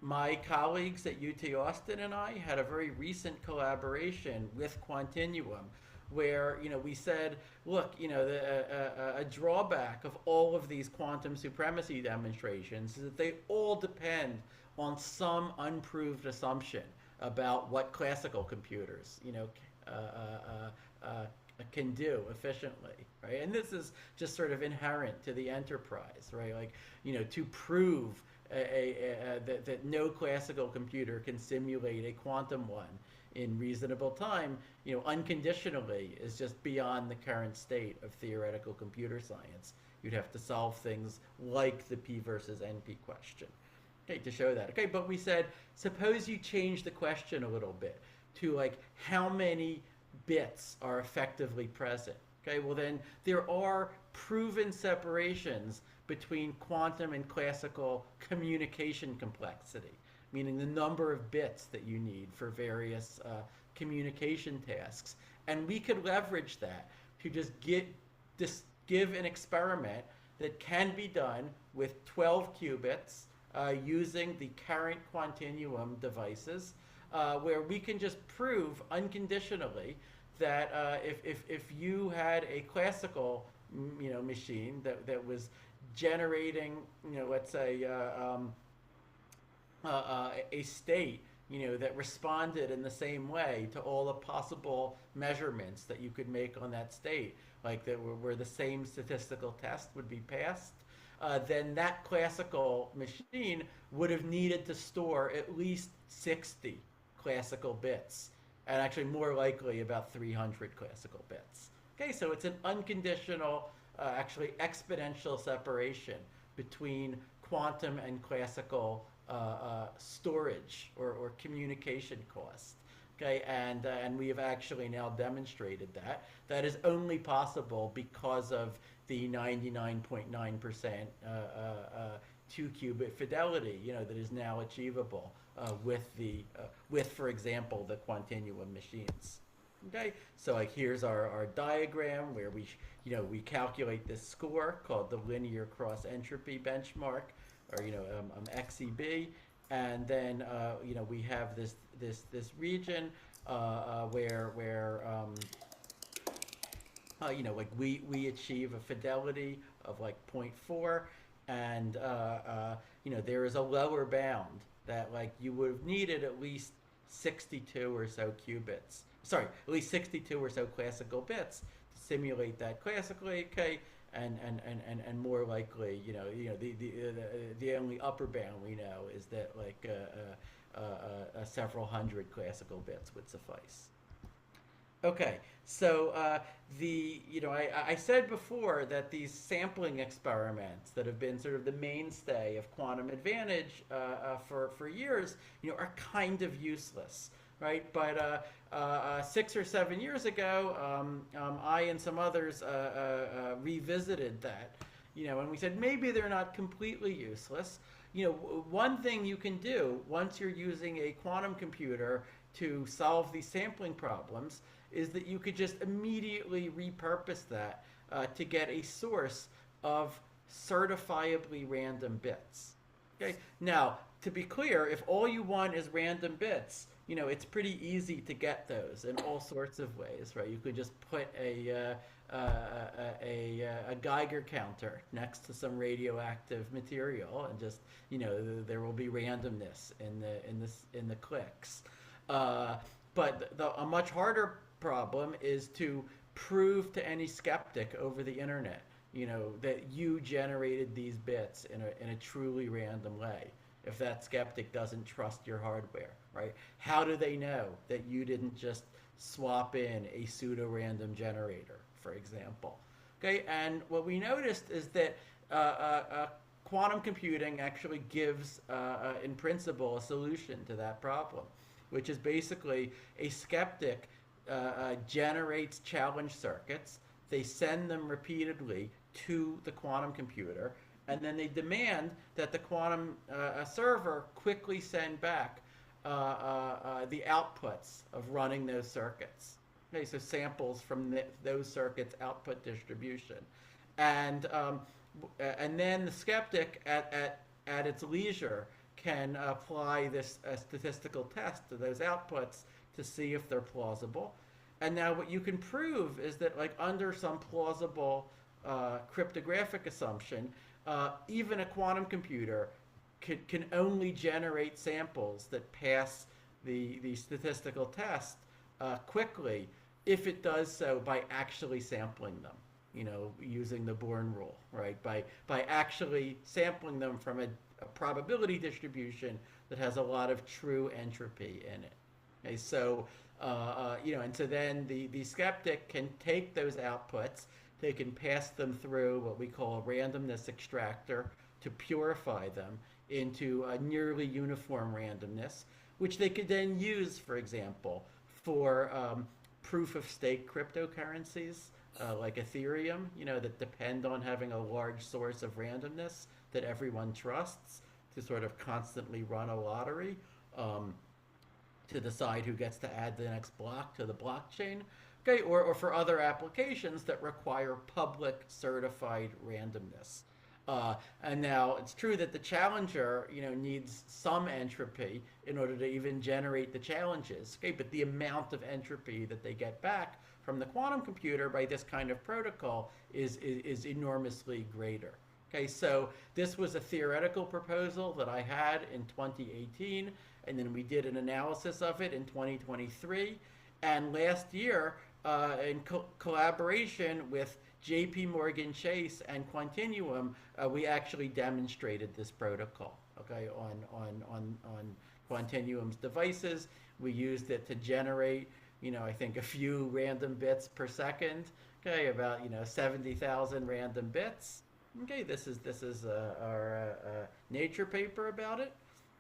My colleagues at UT Austin and I had a very recent collaboration with Quantinuum, where we said, look, a drawback of all of these quantum supremacy demonstrations is that they all depend on some unproved assumption about what classical computers can do efficiently, right? And this is just sort of inherent to the enterprise, right? Like, to prove that no classical computer can simulate a quantum one in reasonable time, unconditionally is just beyond the current state of theoretical computer science. You'd have to solve things like the P versus NP question, okay, to show that. Okay, but we said, suppose you change the question a little bit to like how many bits are effectively present. Okay, well then there are proven separations between quantum and classical communication complexity, meaning the number of bits that you need for various communication tasks. And we could leverage that to just give an experiment that can be done with 12 qubits using the current quantinuum devices, where we can just prove unconditionally that if you had a classical machine that was generating, let's say a state that responded in the same way to all the possible measurements that you could make on that state, like that where the same statistical test would be passed, then that classical machine would have needed to store at least 60 classical bits, and actually more likely about 300 classical bits. Okay, so it's an unconditional, actually exponential separation between quantum and classical storage or communication cost. Okay, and we have actually now demonstrated that. That is only possible because of the 99.9% 2-qubit fidelity, that is now achievable with, for example, the quantinuum machines. Okay, so like here's our diagram where we calculate this score called the linear cross entropy benchmark, or XEB, and then we have this region where like we achieve a fidelity of like 0.4, and there is a lower bound that like you would have needed at least 62 or so qubits. Sorry, at least 62 or so classical bits to simulate that classically. Okay, and more likely, the only upper bound we know is that like several hundred classical bits would suffice. Okay, so I said before that these sampling experiments that have been sort of the mainstay of quantum advantage for years, are kind of useless, right? But 6 or 7 years ago, I and some others revisited that, and we said maybe they're not completely useless. One thing you can do once you're using a quantum computer to solve these sampling problems is that you could just immediately repurpose that to get a source of certifiably random bits. Okay. Now, to be clear, if all you want is random bits, it's pretty easy to get those in all sorts of ways, right? You could just put a Geiger counter next to some radioactive material, and just there will be randomness in the clicks. But a much harder problem is to prove to any skeptic over the internet, that you generated these bits in a truly random way. If that skeptic doesn't trust your hardware, right? How do they know that you didn't just swap in a pseudo-random generator, for example? Okay, and what we noticed is that quantum computing actually gives, in principle, a solution to that problem, which is basically a skeptic generates challenge circuits. They send them repeatedly to the quantum computer, and then they demand that the quantum server quickly send back the outputs of running those circuits. Okay, so samples from those circuits' output distribution, and then the skeptic at its leisure can apply this statistical test to those outputs to see if they're plausible. And now what you can prove is that, like, under some plausible cryptographic assumption, even a quantum computer can only generate samples that pass the statistical test quickly if it does so by actually sampling them, using the Born rule, right? By actually sampling them from a probability distribution that has a lot of true entropy in it. Okay, so and so then the skeptic can take those outputs, they can pass them through what we call a randomness extractor to purify them into a nearly uniform randomness, which they could then use, for example, for proof of stake cryptocurrencies like Ethereum, that depend on having a large source of randomness that everyone trusts to sort of constantly run a lottery to decide who gets to add the next block to the blockchain. Okay, or for other applications that require public certified randomness. And now it's true that the challenger, needs some entropy in order to even generate the challenges. Okay, but the amount of entropy that they get back from the quantum computer by this kind of protocol is enormously greater. Okay, so this was a theoretical proposal that I had in 2018, and then we did an analysis of it in 2023. And last year, in collaboration with JP Morgan Chase and Quantinuum, we actually demonstrated this protocol, okay, on Quantinuum's devices. We used it to generate, I think a few random bits per second, okay, about 70,000 random bits. Okay, this is our Nature paper about it.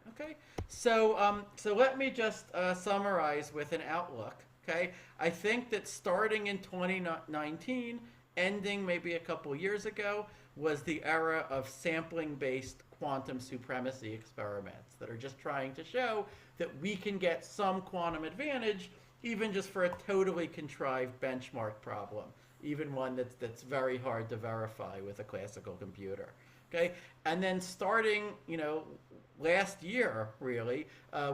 Okay, so let me just summarize with an outlook. Okay, I think that starting in 2019, ending maybe a couple years ago, was the era of sampling-based quantum supremacy experiments that are just trying to show that we can get some quantum advantage, even just for a totally contrived benchmark problem, even one that's very hard to verify with a classical computer. Okay, and then starting, last year, really,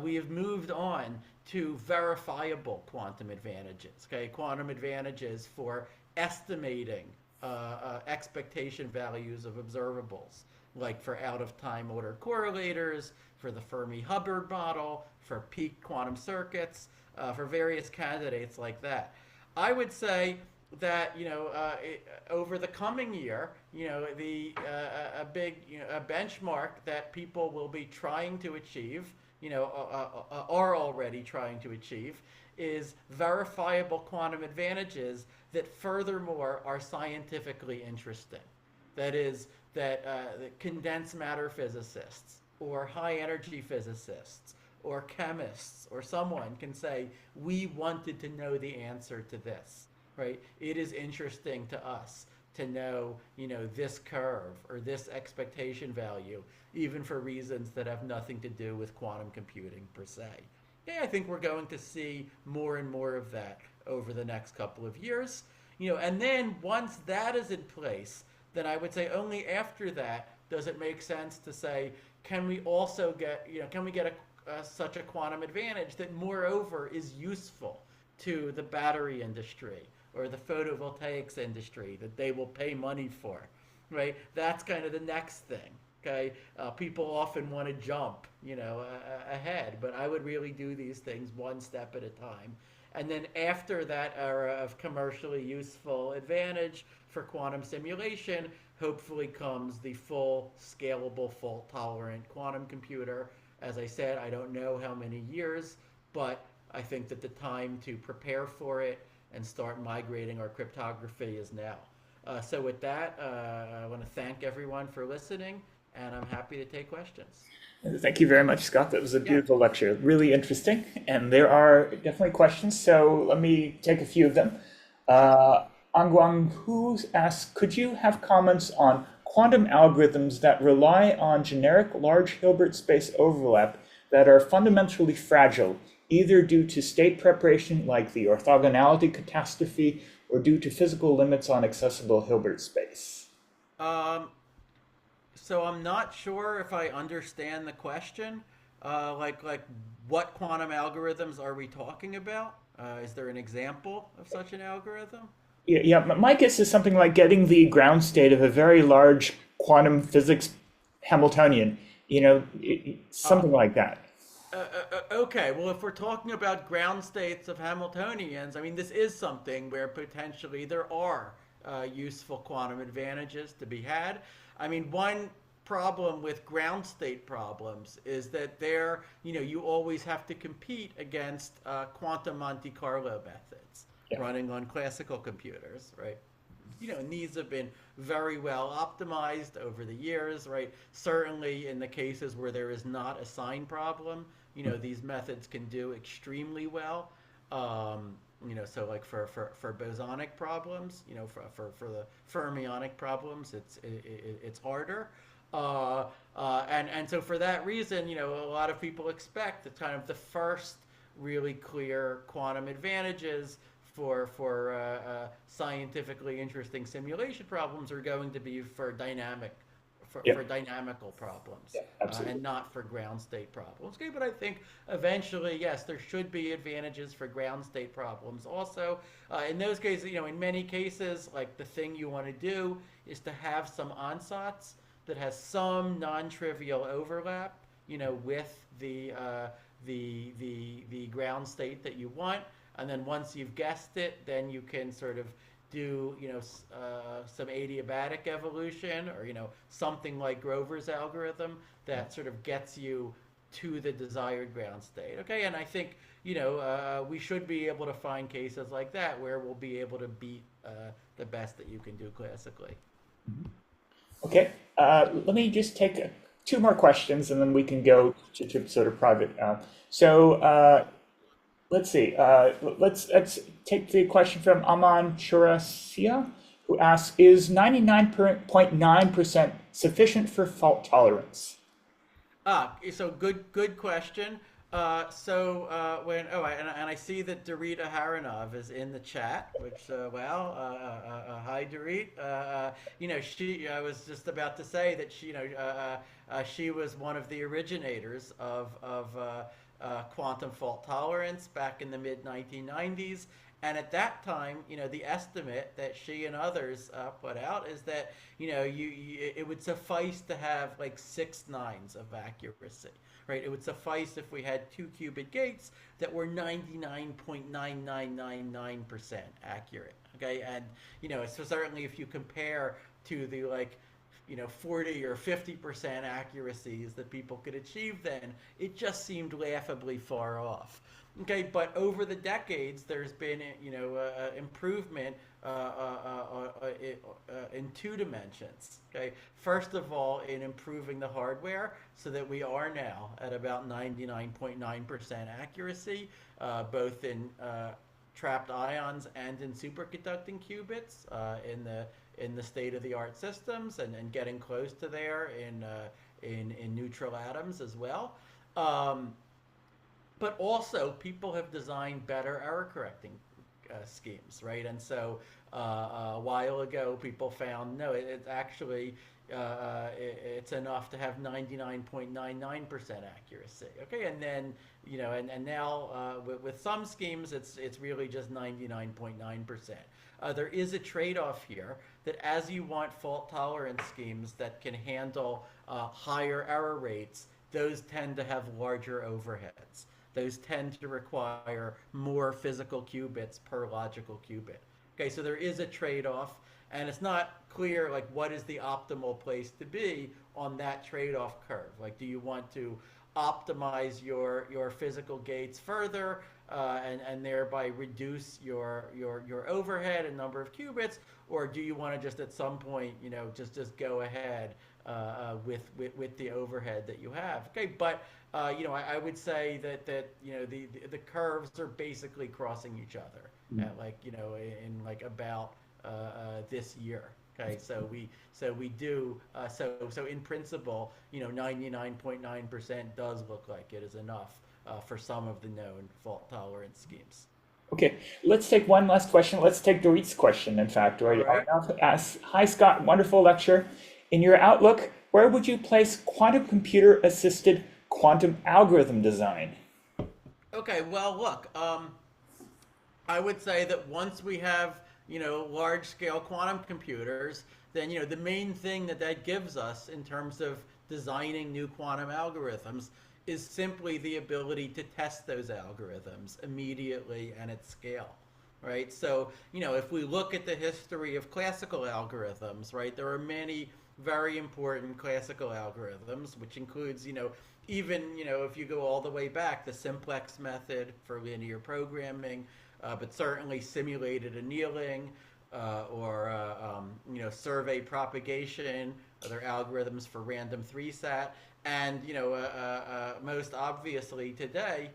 we have moved on to verifiable quantum advantages. Okay, quantum advantages for estimating expectation values of observables, like for out-of-time order correlators, for the Fermi-Hubbard model, for peak quantum circuits, for various candidates like that. I would say that over the coming year, a big a benchmark that people will be trying to achieve, are already trying to achieve, is verifiable quantum advantages that furthermore are scientifically interesting. That is, that condensed matter physicists or high energy physicists or chemists or someone can say, we wanted to know the answer to this. Right? It is interesting to us to know, this curve or this expectation value, even for reasons that have nothing to do with quantum computing per se. Yeah, I think we're going to see more and more of that over the next couple of years. And then once that is in place, then I would say only after that does it make sense to say, can we also get, can we get such a quantum advantage that moreover is useful to the battery industry or the photovoltaics industry that they will pay money for, right? That's kind of the next thing, okay? People often want to jump, ahead, but I would really do these things one step at a time. And then after that era of commercially useful advantage for quantum simulation, hopefully comes the full scalable, fault-tolerant quantum computer. As I said, I don't know how many years, but I think that the time to prepare for it and start migrating our cryptography is now. So with that, I want to thank everyone for listening, and I'm happy to take questions. Thank you very much, Scott. That was a beautiful lecture. Really interesting. And there are definitely questions, so let me take a few of them. Angguang Hu asks, could you have comments on quantum algorithms that rely on generic large Hilbert space overlap that are fundamentally fragile, either due to state preparation like the orthogonality catastrophe or due to physical limits on accessible Hilbert space? So I'm not sure if I understand the question. Like what quantum algorithms are we talking about? Is there an example of such an algorithm? Yeah, my guess is something like getting the ground state of a very large quantum physics Hamiltonian, something like that. Okay, well, if we're talking about ground states of Hamiltonians, I mean, this is something where potentially there are useful quantum advantages to be had. I mean, one problem with ground state problems is that you always have to compete against quantum Monte Carlo methods Yeah. running on classical computers, right? And these have been very well optimized over the years, right? Certainly in the cases where there is not a sign problem, these methods can do extremely well. So like for bosonic problems, for the fermionic problems, it's harder. And so for that reason, a lot of people expect that kind of the first really clear quantum advantages for scientifically interesting simulation problems are going to be for Yeah. for dynamical problems, Yeah, absolutely. and not for ground state problems. Okay, but I think eventually, yes, there should be advantages for ground state problems. Also, in those cases, in many cases, like the thing you want to do is to have some ansatz that has some non-trivial overlap, with the ground state that you want. And then once you've guessed it, then you can sort of do some adiabatic evolution, or something like Grover's algorithm that sort of gets you to the desired ground state. Okay, and I think we should be able to find cases like that where we'll be able to beat the best that you can do classically. Okay, let me just take two more questions and then we can go to sort of private. Let's see. Let's take the question from Aman Churasia, who asks, "Is 99.9% sufficient for fault tolerance?" So good question. And I see that Dorita Haranov is in the chat, which hi Dorit. I was just about to say that she was one of the originators of quantum fault tolerance back in the mid 1990s. And at that time, the estimate that she and others put out is that it would suffice to have like 6 nines of accuracy, right? It would suffice if we had 2-qubit gates that were 99.9999% accurate. Okay, and so certainly if you compare to the 40 or 50% accuracies that people could achieve then, it just seemed laughably far off. Okay, but over the decades, there's been improvement in 2 dimensions. Okay, first of all, in improving the hardware so that we are now at about 99.9% accuracy, both in trapped ions and in superconducting qubits in the state-of-the-art systems, and getting close to there in neutral atoms as well. But also, people have designed better error correcting schemes, right? And so a while ago, people found no, it's actually it's enough to have 99.99% accuracy. Okay, and then and now with some schemes, it's really just 99.9%. There is a trade-off here that as you want fault tolerance schemes that can handle higher error rates, those tend to have larger overheads. Those tend to require more physical qubits per logical qubit. Okay, so there is a trade-off, and it's not clear what is the optimal place to be on that trade-off curve. Do you want to optimize your physical gates further and thereby reduce your overhead and number of qubits, or do you want to just at some point just go ahead with the overhead that you have? Okay, but I would say that the curves are basically crossing each other at in about this year. Okay, so we do so in principle, 99.9% does look like it is enough for some of the known fault tolerance schemes. Okay, let's take one last question. Let's take Dorit's question, in fact. All right. Asks, "Hi, Scott. Wonderful lecture. In your outlook, where would you place quantum computer-assisted quantum algorithm design?" Okay, well, look, I would say that once we have, large-scale quantum computers, then, the main thing that gives us in terms of designing new quantum algorithms is simply the ability to test those algorithms immediately and at scale, right? So, if we look at the history of classical algorithms, right, there are many very important classical algorithms, which includes, even, if you go all the way back, the simplex method for linear programming, but certainly simulated annealing, survey propagation, other algorithms for random 3-sat, and most obviously today,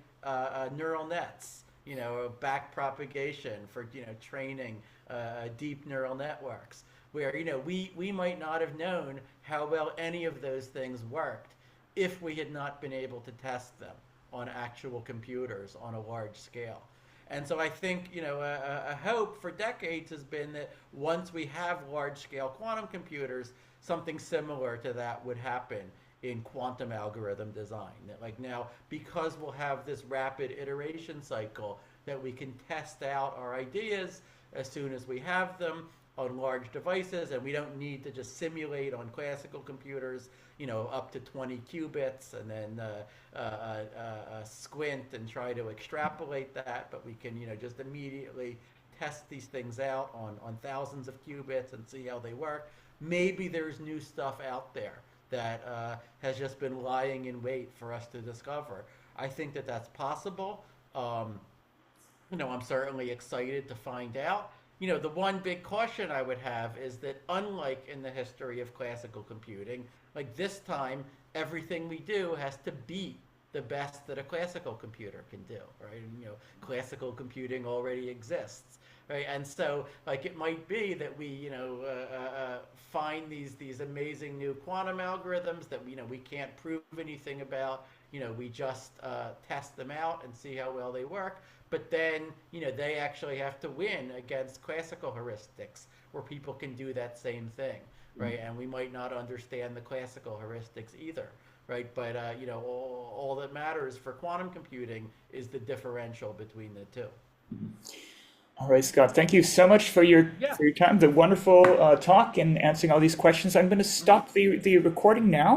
neural nets, back propagation for training deep neural networks, where we might not have known how well any of those things worked if we had not been able to test them on actual computers on a large scale. And so I think, a hope for decades has been that once we have large-scale quantum computers, something similar to that would happen in quantum algorithm design. That, like, now, because we'll have this rapid iteration cycle, that we can test out our ideas as soon as we have them on large devices, and we don't need to just simulate on classical computers, up to 20 qubits, and then squint and try to extrapolate that, but we can, just immediately test these things out on thousands of qubits and see how they work. Maybe there's new stuff out there that has just been lying in wait for us to discover. I think that that's possible. I'm certainly excited to find out. The one big caution I would have is that, unlike in the history of classical computing, like this time, everything we do has to beat the best that a classical computer can do, right? And, classical computing already exists, right? And so, like, it might be that we, find these amazing new quantum algorithms that we can't prove anything about. We just test them out and see how well they work. But then, they actually have to win against classical heuristics, where people can do that same thing, right? And we might not understand the classical heuristics either, right? But all that matters for quantum computing is the differential between the two. All right, Scott, thank you so much for your Yeah. time, the wonderful talk and answering all these questions. I'm going to stop the recording now.